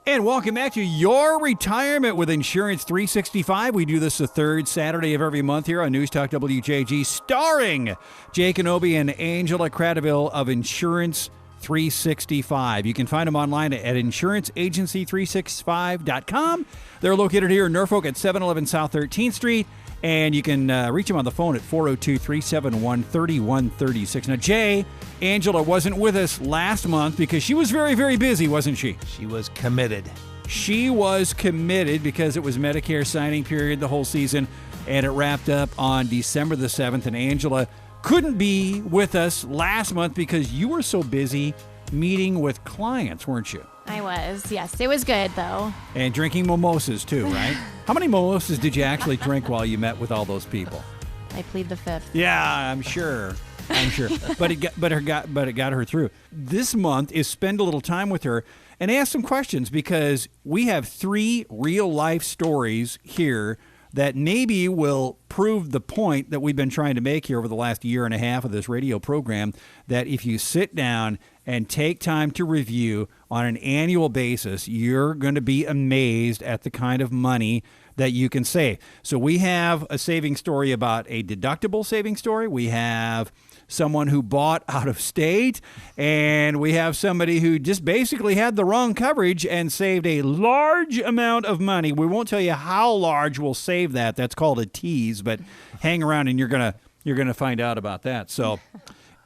And welcome back to Your Retirement with Insurance 365. We do this the third Saturday of every month here on News Talk WJG, starring Jay Kenobi and Angela Cradaville of Insurance 365. You can find them online at insuranceagency365.com. They're located here in Norfolk at 711 South 13th Street. And you can reach them on the phone at 402-371-3136. Now, Jay, Angela wasn't with us last month because she was very, very busy, wasn't she? She was committed. She was committed because it was Medicare signing period the whole season, and it wrapped up on December the 7th. And Angela couldn't be with us last month because you were so busy meeting with clients, weren't you? I was, yes. It was good, though. And drinking mimosas, too, right? How many mimosas did you actually drink while you met with all those people? I plead the fifth. Yeah, I'm sure. But it got her through. This month is spend a little time with her and ask some questions, because we have 3 real-life stories here that maybe will prove the point that we've been trying to make here over the last year and a half of this radio program, that if you sit down and take time to review on an annual basis, you're going to be amazed at the kind of money that you can save. So we have a saving story about a deductible saving story. We have someone who bought out of state, and we have somebody who just basically had the wrong coverage and saved a large amount of money. We won't tell you how large we'll save that. That's called a tease, but hang around and you're gonna find out about that. So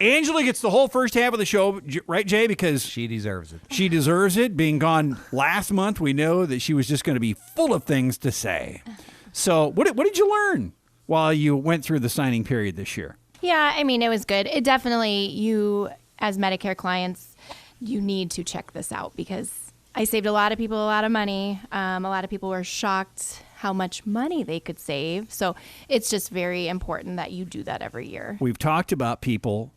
Angela gets the whole first half of the show, right, Jay? Because she deserves it. She deserves it. Being gone last month, we know that she was just going to be full of things to say. So what did you learn while you went through the signing period this year? Yeah, I mean, it was good. It definitely, you, as Medicare clients, you need to check this out, because I saved a lot of people a lot of money. A lot of people were shocked how much money they could save. So it's just very important that you do that every year. We've talked about people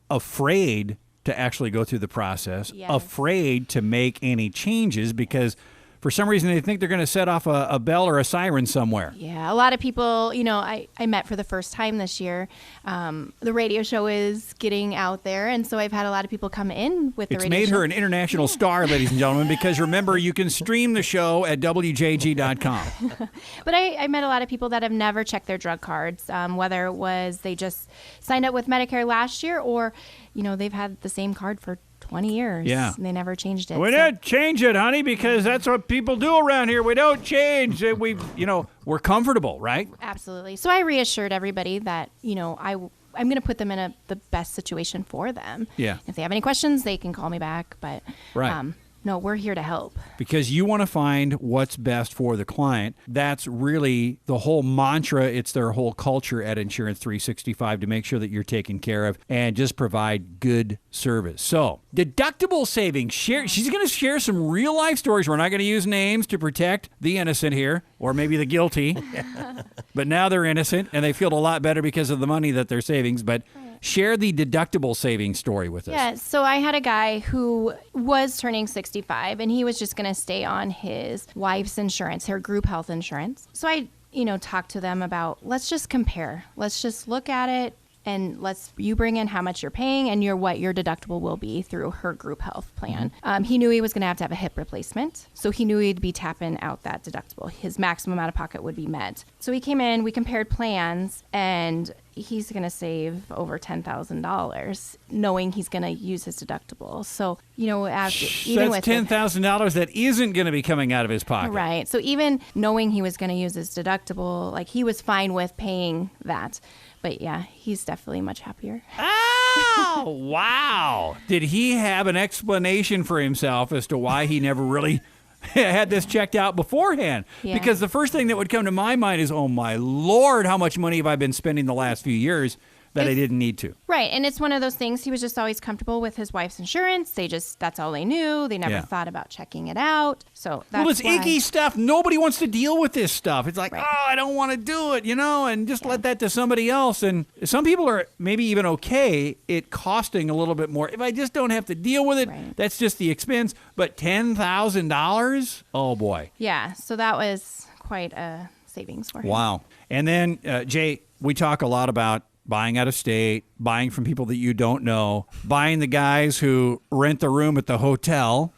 afraid to actually go through the process, yes, afraid to make any changes because for some reason they think they're going to set off a bell or a siren somewhere. Yeah, a lot of people, I met for the first time this year. The radio show is getting out there, and so I've had a lot of people come in with the radio show. It's made her an international star, ladies and gentlemen, because remember, you can stream the show at WJG.com. But I met a lot of people that have never checked their drug cards, whether it was they just signed up with Medicare last year, or, they've had the same card for 20 years. Yeah. And they never changed it. We don't change it, honey, because that's what people do around here. We don't change it. We're comfortable, right? Absolutely. So I reassured everybody that, I'm going to put them in the best situation for them. Yeah. If they have any questions, they can call me back. But right. No, we're here to help. Because you want to find what's best for the client. That's really the whole mantra. It's their whole culture at Insurance 365 to make sure that you're taken care of and just provide good service. So, deductible savings. She's going to share some real life stories. We're not going to use names to protect the innocent here, or maybe the guilty. But now they're innocent and they feel a lot better because of the money that they're saving. But share the deductible savings story with us. Yeah, so I had a guy who was turning 65, and he was just going to stay on his wife's insurance, her group health insurance. So I, talked to them about, let's just compare. Let's just look at it, and you bring in how much you're paying and what your deductible will be through her group health plan. He knew he was going to have a hip replacement, so he knew he'd be tapping out that deductible. His maximum out of pocket would be met. So he came in, we compared plans, and he's going to save over $10,000 knowing he's going to use his deductible. So, even that's with $10,000 that isn't going to be coming out of his pocket. Right. So even knowing he was going to use his deductible, he was fine with paying that. But yeah, he's definitely much happier. Oh, wow. Did he have an explanation for himself as to why he never really had this checked out beforehand? Yeah. Because the first thing that would come to my mind is, oh my Lord, how much money have I been spending the last few years that I didn't need to? Right. And it's one of those things, he was just always comfortable with his wife's insurance. That's all they knew. They never thought about checking it out. So that's it's icky stuff. Nobody wants to deal with this stuff. It's like, right. Oh, I don't want to do it, and just let that to somebody else. And some people are maybe even okay it costing a little bit more. If I just don't have to deal with it, right. That's just the expense. But $10,000? Oh, boy. Yeah. So that was quite a savings for him. Wow. And then, Jay, we talk a lot about buying out of state, buying from people that you don't know, buying the guys who rent the room at the hotel.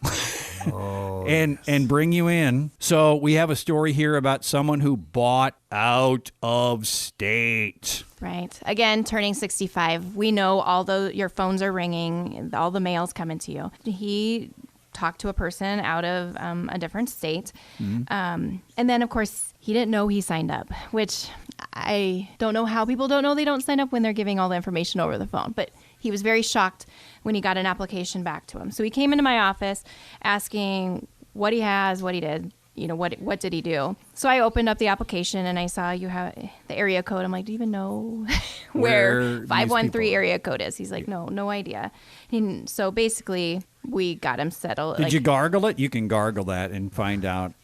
Oh. and bring you in. So we have a story here about someone who bought out of state. Right. Again, turning 65. We know your phones are ringing, all the mail's coming to you. He talked to a person out of a different state. And then, of course, he didn't know he signed up, which I don't know how people don't know they don't sign up when they're giving all the information over the phone. But he was very shocked when he got an application back to him. So he came into my office asking what he has, what he did, what did he do? So I opened up the application and I saw you have the area code. I'm like, do you even know where 513 area code is? He's like, no idea. And so basically we got him settled. Did you gargle it? You can gargle that and find out.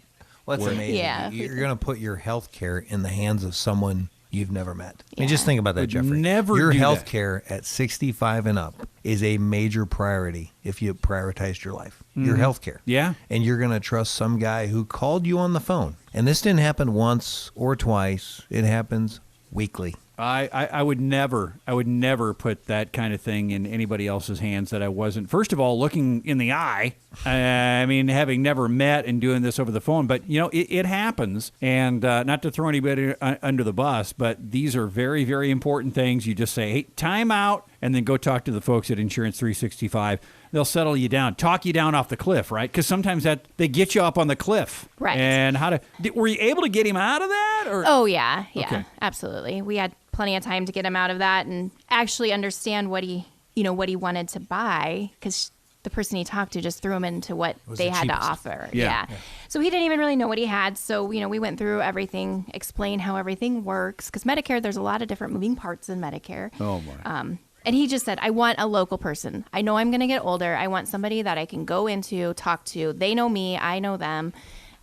Well, that's amazing. Yeah. You're going to put your health care in the hands of someone you've never met. I mean, just think about that, Jeffrey. Your health care at 65 and up is a major priority if you prioritized your life. Your health care. Yeah. And you're going to trust some guy who called you on the phone. And this didn't happen once or twice. It happens weekly. I would never put that kind of thing in anybody else's hands that I wasn't, first of all, looking in the eye. I mean, having never met and doing this over the phone. But, it happens. And not to throw anybody under the bus, but these are very, very important things. You just say, hey, time out, and then go talk to the folks at Insurance 365. They'll settle you down, talk you down off the cliff, right? Because sometimes they get you up on the cliff. Right. And were you able to get him out of that? Or? Oh, yeah, Okay. Absolutely. We had plenty of time to get him out of that and actually understand what he wanted to buy, because the person he talked to just threw him into what they had to offer. Yeah. So he didn't even really know what he had. So, we went through everything, explained how everything works, because Medicare, there's a lot of different moving parts in Medicare. Oh, my. And he just said, I want a local person. I know I'm going to get older. I want somebody that I can go into, talk to. They know me. I know them.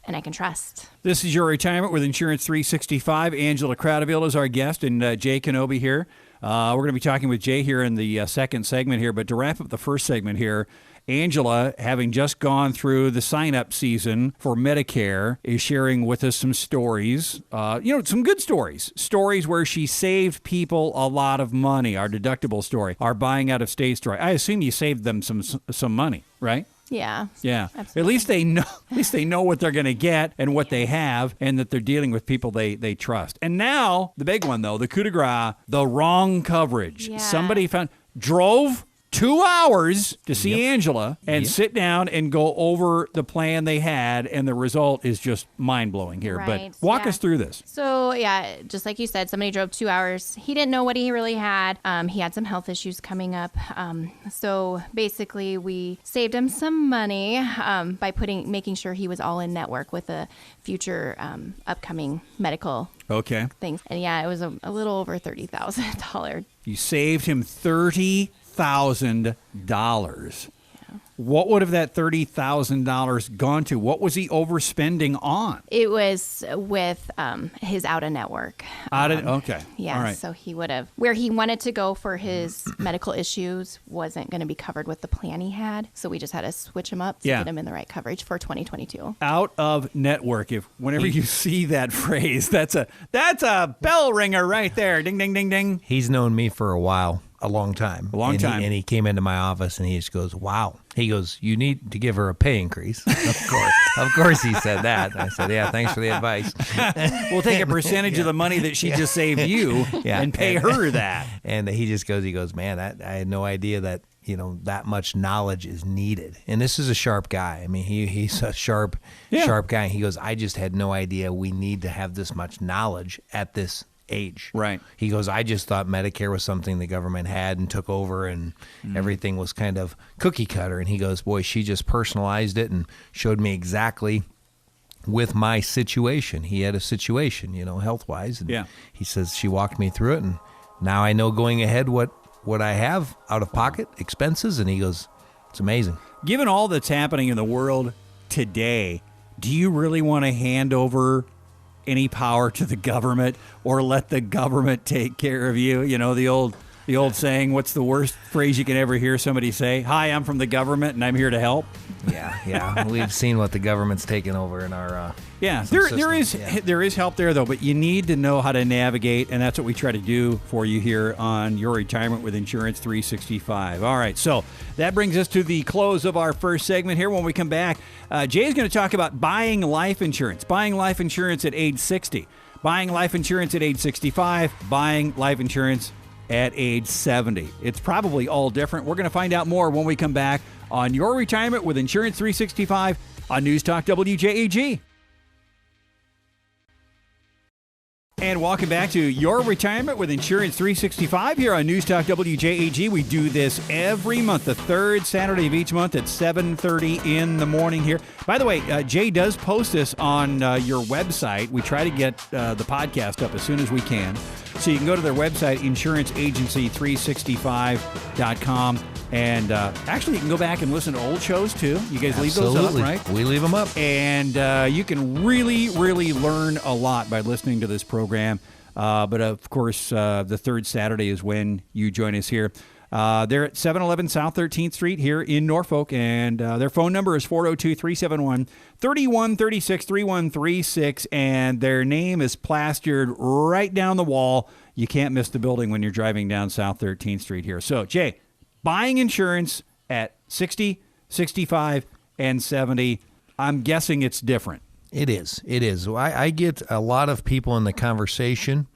And I can trust. This is Your Retirement with Insurance 365. Angela Crowderville is our guest, and Jay Kenobi here. We're going to be talking with Jay here in the second segment here. But to wrap up the first segment here, Angela, having just gone through the sign-up season for Medicare, is sharing with us some stories, some good stories where she saved people a lot of money. Our deductible story, our buying out of state story. I assume you saved them some money, right? Yeah. Yeah. Absolutely. At least they know what they're going to get and what they have, and that they're dealing with people they trust. And now the big one, though, the coup de grace, the wrong coverage. Yeah. Somebody drove 2 hours to see Angela and sit down and go over the plan they had, and the result is just mind-blowing here. Right. But walk us through this. So, just like you said, somebody drove 2 hours. He didn't know what he really had. He had some health issues coming up. So basically, we saved him some money by making sure he was all in network with a future upcoming medical Okay. things. And it was a little over $30,000. You saved him $30,000. What would have that $30,000 gone to? What was he overspending on? It was with his out-of-network. Okay. Yeah, All right. so he would have, where he wanted to go for his medical issues wasn't going to be covered with the plan he had. So we just had to switch him up to get him in the right coverage for 2022. Out of network. Whenever you see that phrase, that's a bell ringer right there. Ding, ding, ding, ding. He's known me for a while. A long time. And he came into my office and he just goes, wow. He goes, you need to give her a pay increase. Of course he said that. I said, yeah, thanks for the advice. We'll take a percentage of the money that she just saved you and pay her that. And he goes, man, I had no idea that, that much knowledge is needed. And this is a sharp guy. I mean, he's a sharp guy. He goes, I just had no idea we need to have this much knowledge at this age. Right. He goes, I just thought Medicare was something the government had and took over, and everything was kind of cookie cutter. And he goes, boy, she just personalized it and showed me exactly with my situation. He had a situation, health-wise. And he says, she walked me through it, and now I know going ahead what I have out of pocket expenses. And he goes, it's amazing. Given all that's happening in the world today, do you really want to hand over any power to the government or let the government take care of you? The old The old saying, what's the worst phrase you can ever hear somebody say? Hi, I'm from the government and I'm here to help. Yeah. We've seen what the government's taken over in our there is help there, though, but you need to know how to navigate, and that's what we try to do for you here on Your Retirement with Insurance 365. All right, so that brings us to the close of our first segment here. When we come back, Jay is going to talk about buying life insurance at age 60, buying life insurance at age 65, buying life insurance at age 70. It's probably all different. We're going to find out more when we come back on Your Retirement with Insurance 365 on News Talk WJAG. And welcome back to Your Retirement with Insurance 365 here on News Talk WJAG. We do this every month, the third Saturday of each month at 7:30 in the morning here. By the way, Jay does post this on your website. We try to get the podcast up as soon as we can. So you can go to their website, insuranceency365.com. And actually, you can go back and listen to old shows, too. You guys leave those up, right? We leave them up. And you can really, really learn a lot by listening to this program. But, of course, the third Saturday is when you join us here. They're at 711 South 13th Street here in Norfolk. And their phone number is 402-371-3136, 3136. And their name is plastered right down the wall. You can't miss the building when you're driving down South 13th Street here. So, Jay, buying insurance at 60, 65, and 70, I'm guessing it's different. It is. I get a lot of people in the conversation,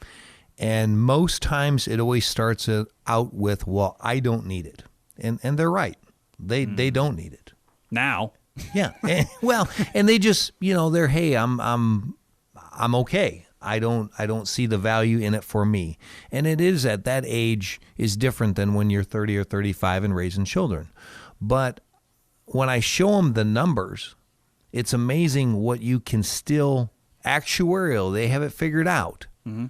and most times it always starts out with, well, I don't need it. And they're right. They don't need it. Now. Yeah. And they just, they're, hey, I'm okay. I don't see the value in it for me. And it is at that age is different than when you're 30 or 35 and raising children. But when I show them the numbers, it's amazing what you can still actuarial. They have it figured out. Mm-hmm.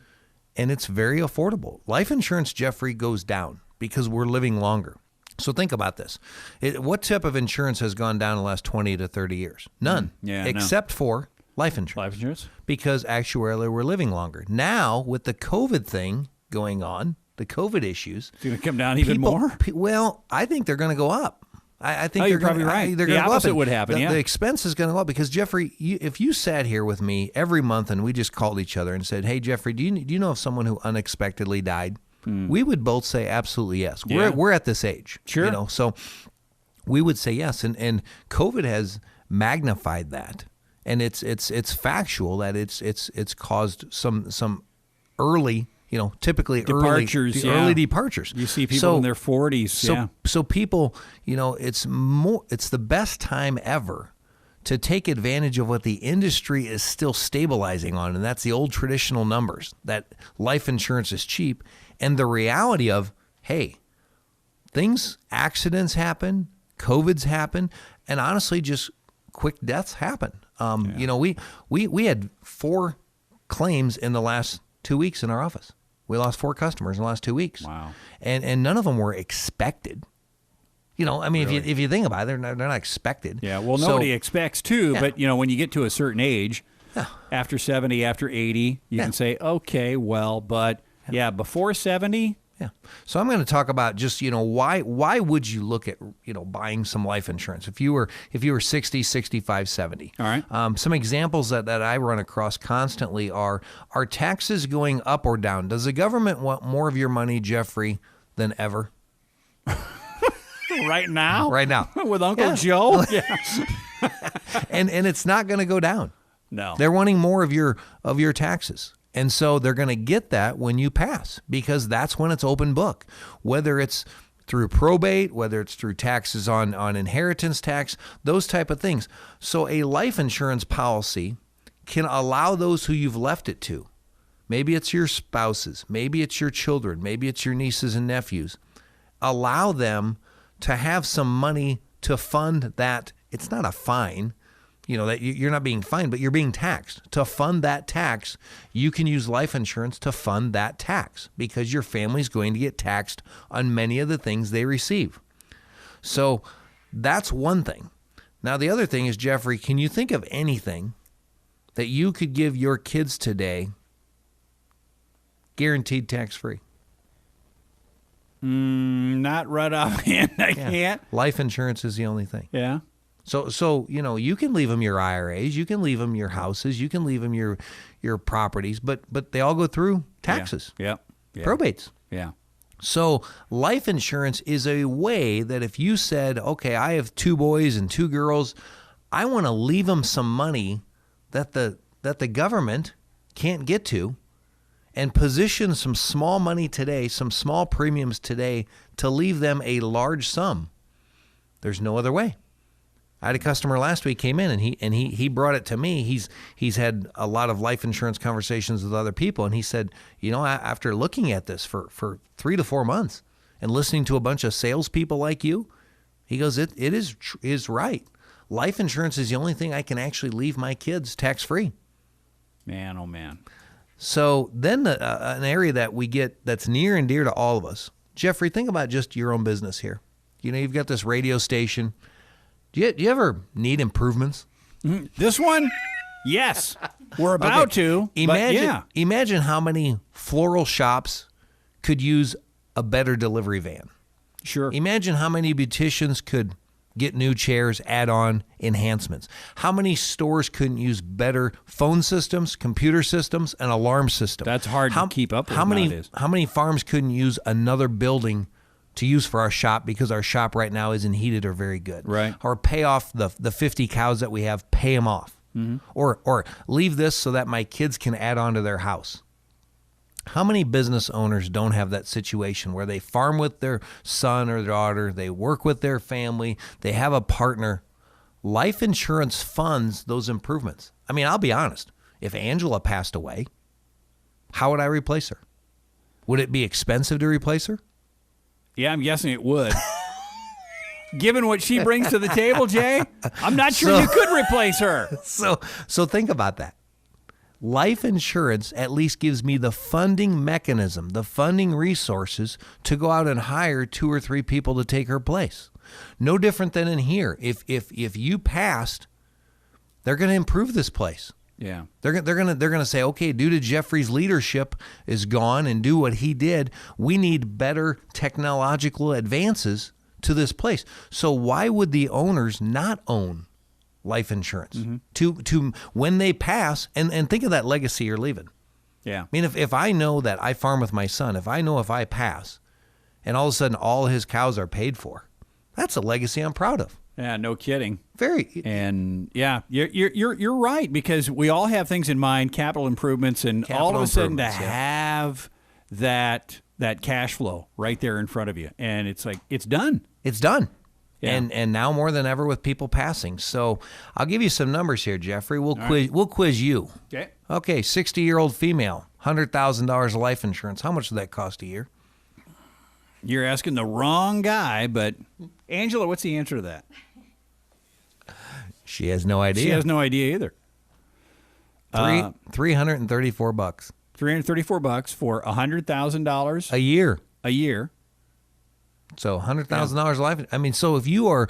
And it's very affordable. Life insurance, Jeffrey, goes down because we're living longer. So think about this. What type of insurance has gone down in the last 20 to 30 years? None. Except for life insurance. Life insurance? Because actuarially we're living longer. Now, with the COVID thing going on, the COVID issues. It's going to come down even more? Well, I think they're going to go up. I think you're probably right. They're the going to go up. Opposite would happen, The expense is going to go up because, Jeffrey, if you sat here with me every month and we just called each other and said, hey, Jeffrey, do you know of someone who unexpectedly died? We would both say absolutely yes. Yeah. We're at this age. Sure. So we would say yes. And COVID has magnified that. And it's factual that it's caused some early, typically departures, early departures. You see people in their 40s. So people, it's the best time ever to take advantage of what the industry is still stabilizing on, and that's the old traditional numbers that life insurance is cheap, and the reality of, hey, accidents happen, COVIDs happen, and honestly, just quick deaths happen. We had 4 claims in the last 2 weeks in our office. We lost 4 customers in the last 2 weeks. Wow. And none of them were expected. Really? if you think about it, they're not expected. Yeah, well, nobody expects to, but, when you get to a certain age, after 70, after 80, you can say, okay, well, but, before 70... Yeah. So I'm going to talk about just, why would you look at, buying some life insurance if you were 60, 65, 70. All right. Some examples that I run across constantly are taxes going up or down? Does the government want more of your money, Jeffrey, than ever? Right now? Right now. With Uncle Joe? Yeah. and it's not going to go down. No. They're wanting more of your taxes. And so they're going to get that when you pass, because that's when it's open book, whether it's through probate, whether it's through taxes on inheritance tax, those type of things. So a life insurance policy can allow those who you've left it to. Maybe it's your spouses, maybe it's your children, maybe it's your nieces and nephews. Allow them to have some money to fund that. It's not a fine. That you're not being fined, but you're being taxed. To fund that tax, you can use life insurance to fund that tax because your family's going to get taxed on many of the things they receive. So that's one thing. Now, the other thing is, Jeffrey, can you think of anything that you could give your kids today guaranteed tax-free? Not right offhand. I Yeah. can't. Life insurance is the only thing. Yeah. So you can leave them your IRAs, you can leave them your houses, you can leave them your properties, but they all go through taxes, Yeah. Yeah. probates. Yeah. So life insurance is a way that if you said, okay, I have 2 boys and 2 girls, I want to leave them some money that the government can't get to, and position some small money today, some small premiums today to leave them a large sum. There's no other way. I had a customer last week came in and he brought it to me. He's had a lot of life insurance conversations with other people, and he said, after looking at this for 3 to 4 months and listening to a bunch of salespeople like you, he goes, it is right. Life insurance is the only thing I can actually leave my kids tax free. Man, oh man. So then an area that we get that's near and dear to all of us. Jeffrey, think about just your own business here. You've got this radio station. Do you ever need improvements? This one? Yes. We're about to. Imagine how many floral shops could use a better delivery van. Sure. Imagine how many beauticians could get new chairs, add on enhancements. How many stores couldn't use better phone systems, computer systems, and alarm systems? That's hard to keep up with nowadays. How many farms couldn't use another building to use for our shop because our shop right now isn't heated or very good? Right. Or pay off the 50 cows that we have, pay them off. Mm-hmm. Or leave this so that my kids can add on to their house. How many business owners don't have that situation where they farm with their son or daughter, they work with their family, they have a partner? Life insurance funds those improvements. I mean, I'll be honest. If Angela passed away, how would I replace her? Would it be expensive to replace her? Yeah, I'm guessing it would. Given what she brings to the table, Jay, I'm not sure you could replace her. So think about that. Life insurance at least gives me the funding mechanism, the funding resources to go out and hire 2 or 3 people to take her place. No different than in here. If you passed, they're going to improve this place. Yeah. They're going to say, okay, due to Jeffrey's leadership is gone and do what he did, we need better technological advances to this place. So why would the owners not own life insurance to when they pass, and think of that legacy you're leaving? Yeah. I mean, if I know that I farm with my son, if I know if I pass and all of a sudden all his cows are paid for, that's a legacy I'm proud of. Yeah, no kidding. Very. And yeah, you're right, because we all have things in mind, capital improvements, and all of a sudden to have that cash flow right there in front of you, and it's like it's done. It's done. Yeah. And now more than ever with people passing. So I'll give you some numbers here, Jeffrey. We'll quiz you. Okay. Okay, 60-year-old female, $100,000 of life insurance. How much does that cost a year? You're asking the wrong guy, but Angela, what's the answer to that? She has no idea. She has no idea either. $334. $334 for $100,000 a year. A year. So $100,000 life. I mean, so if you are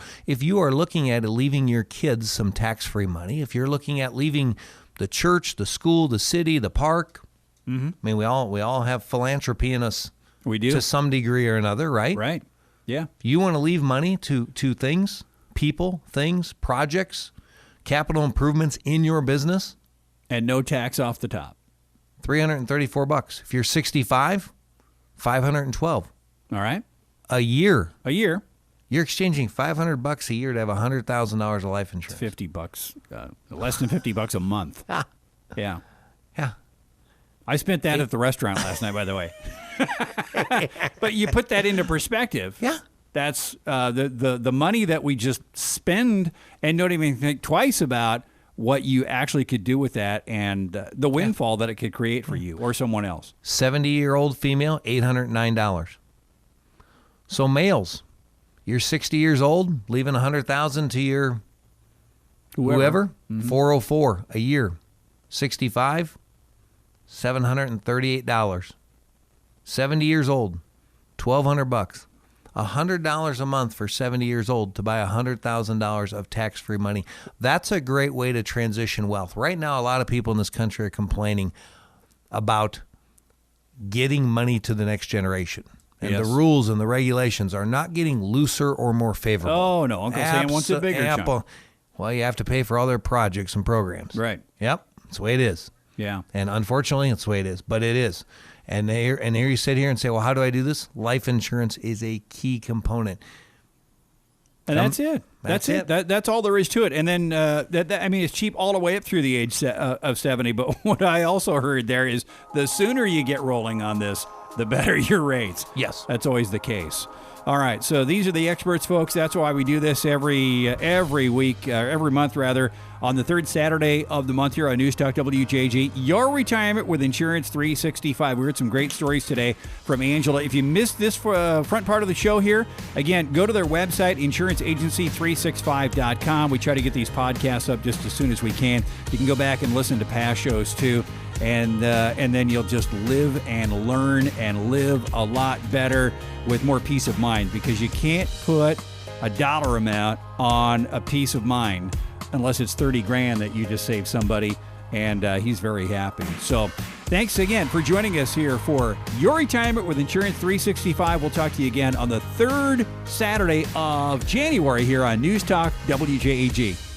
looking at leaving your kids some tax-free money, if you're looking at leaving the church, the school, the city, the park, I mean, we all have philanthropy in us. We do, to some degree or another, right? Right. Yeah. If you want to leave money to things, people, things, projects, capital improvements in your business, and no tax off the top. $334. If you're 65, $512. All right. A year. A year. You're exchanging $500 a year to have $100,000 of life insurance. $50, less than $50 a month. Yeah. Yeah. I spent that at the restaurant last night, by the way. But you put that into perspective. Yeah. That's the money that we just spend and don't even think twice about what you actually could do with that, and the windfall that it could create for you or someone else. 70-year-old female, $809. So males, you're 60 years old, leaving $100,000 to your whoever, $404 a year. 65, $738. 70 years old, $1,200. $100 a month for 70 years old to buy $100,000 of tax-free money. That's a great way to transition wealth. Right now, a lot of people in this country are complaining about getting money to the next generation. And Yes. the rules and the regulations are not getting looser or more favorable. Oh, no. Uncle Sam wants a bigger chunk. Apple. Well, you have to pay for all their projects and programs. Right. Yep. That's the way it is. Yeah. And unfortunately, it's the way it is. But it is. And here you sit here and say, well, how do I do this? Life insurance is a key component. And that's it. That's it. That's all there is to it. And then, I mean, it's cheap all the way up through the age of 70. But what I also heard there is the sooner you get rolling on this, the better your rates. Yes. That's always the case. All right. So these are the experts, folks. That's why we do this every week, every month, rather, on the third Saturday of the month here on News Talk WJG. Your Retirement with Insurance 365. We heard some great stories today from Angela. If you missed this front part of the show here, again, go to their website, insuranceagency365.com. We try to get these podcasts up just as soon as we can. You can go back and listen to past shows, too. And then you'll just live and learn and live a lot better with more peace of mind, because you can't put a dollar amount on a peace of mind unless it's 30 grand that you just saved somebody, and he's very happy. So thanks again for joining us here for Your Retirement with Insurance 365. We'll talk to you again on the third Saturday of January here on News Talk WJAG.